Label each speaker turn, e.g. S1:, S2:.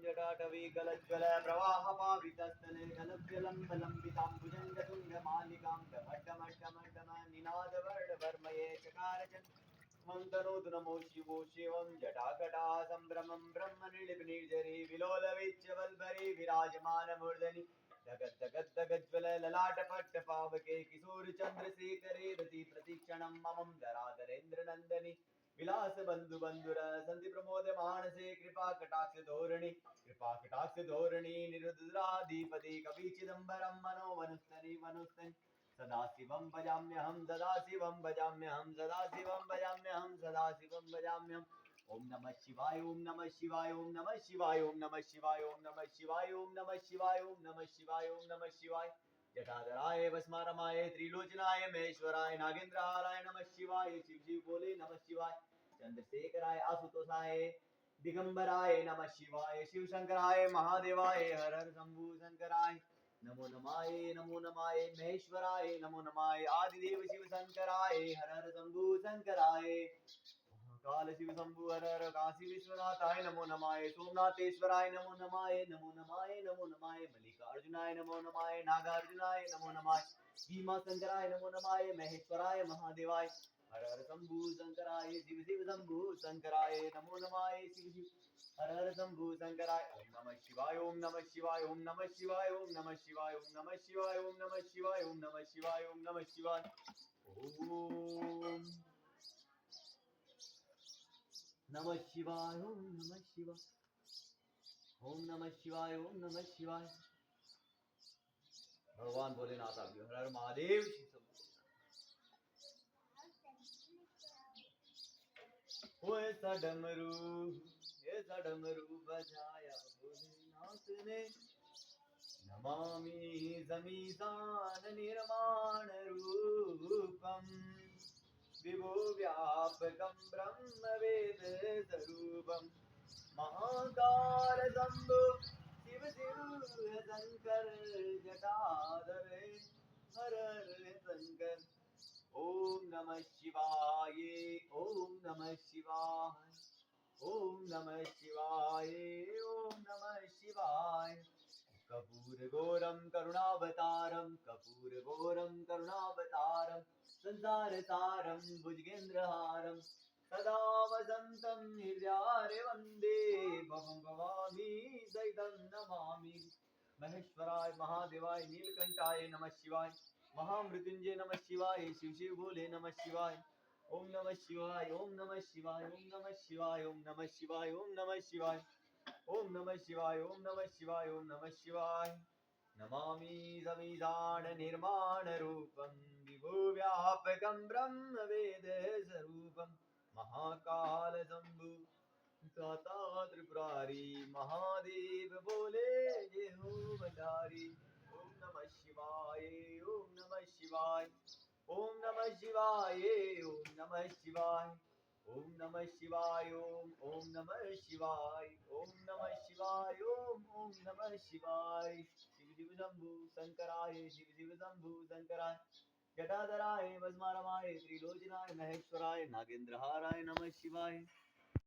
S1: जटाटवीकलज्ज्वल प्रवाहपावितस्थले गलज्ज्वलम्बलम्बिताम्बुजङ्गतुङ्गमालिकां डमड्डमड्डमड्डमनिनादवर्णवर्मये चकारचन् मन्तनोतु नमो शिवो शिवं जटाकटा सम्भ्रमं ब्रह्मनिलिपनिर्झरी विलोलविच्यवल्भरी विराजमानमूर्धनि जगज्जगज्जगज्ज्वल ललाटपट्टपावके किशोरचन्द्रशेखरे रति प्रतीक्षणं ममं धराधरेन्द्रनन्दनि विलास बंधु बंधुर संधि प्रमोद मानसे कृपा कटाक्ष धोरणी निरुद्राधिपति कवि चिदंबरम मनो वनुस्तनि वनुस्तनि सदा शिवं भजाम्यहं सदा शिवं भजाम्यहं सदा शिवं भजाम्यहं सदा शिवं भजाम्यहम् ओम नमः शिवाय ओम नमः शिवाय ओम नमः शिवाय ओम नमः शिवाय ओम नमः शिवाय ओम नमः शिवाय ओम नमः शिवाय ओम नमः शिवाय जटाधराय भस्मारमाय त्रिलोचनाय महेश्वराय नागेंद्रहाराय नमः शिवाय शिव शिव बोले नमः शिवाय चंद्रशेखराय आशुतोषाय दिगंबराय नमः शिवाय शिव शंकराय महादेवाय हर हर शंभु शंकराय नमो नमाय महेश्वराय नमो नमाय आदिदेव शिव शंकराय हर हर शंभु शंकराय काल शिव शंभु हर हर काशी विश्वनाथाय नमो नमाय सोमनाथेश्वराय नमो नमाय मल्लिकार्जुनाय नमो नमाय नागार्जुनाय नमो नमाय भीमा शंकराय नमो नमाय महेश्वराय महादेवाय हर हर शंभु शंकराय शिव शिव शंभु शंकराय नमो नमाय शिव शिव हर हर शंभु शंकराय ओम नमः शिवाय ओम नमः शिवाय ओम नमः शिवाय ओम नमः शिवाय ओम नमः शिवाय ओम नमः शिवाय ओम नमः शिवाय ओम नमः शिवाय ओम नमः शिवाय ओम नमः शिवाय ओम नमः शिवाय ओम नमः शिवाय भगवान भोलेनाथ आप हर हर महादेव ऐसा डमरू बजाया भोलेनाथ ने नमामि समीसान निर्माण रूपम विभो व्यापकं ब्रह्म वेद स्वरूपम महाकाल शंभु शिव शिव शंकर जटाधरे हर हर शंकर ओम नमः शिवाय ओम नमः शिवाय ओम नमः शिवाय ओम नमः शिवाय कपूर घोरम करुणावतारम संसार सारम भुजगेन्द्रहारम सदा वसंतं हृदयारे वंदे भवं भवामी सहितं नमामि महेश्वराय महादेवाय नीलकंठाय नमः शिवाय महामृत्युंजय नमः शिवाय शिव शिव भोले नमः शिवाय ओम नमः शिवाय ओम नमः शिवाय ओम नमः शिवाय ओम नमः शिवाय ओम नमः शिवाय ओम नमः शिवाय ओम नमः शिवाय ओम नमः शिवाय नमामि समीधान निर्माण रूपं विभो व्यापकं ब्रह्म वेद स्वरूपं महाकाल शंभु दाता त्रिपुरारी महादेव बोले जय हो भंडारी ओम नमः शिवाय ओम नमः शिवाय ओम नमः शिवाय ओम नमः शिवाय ओम नमः शिवाय ओम नमः शिवाय ओम नमः शिवाय ओम नमः शिवाय शिव शिव शंभु शंकराय शिव शिव शंभु शंकराय जटाधराय भस्मारमाय त्रिलोचनाय महेश्वराय नागेंद्रहाराय नमः शिवाय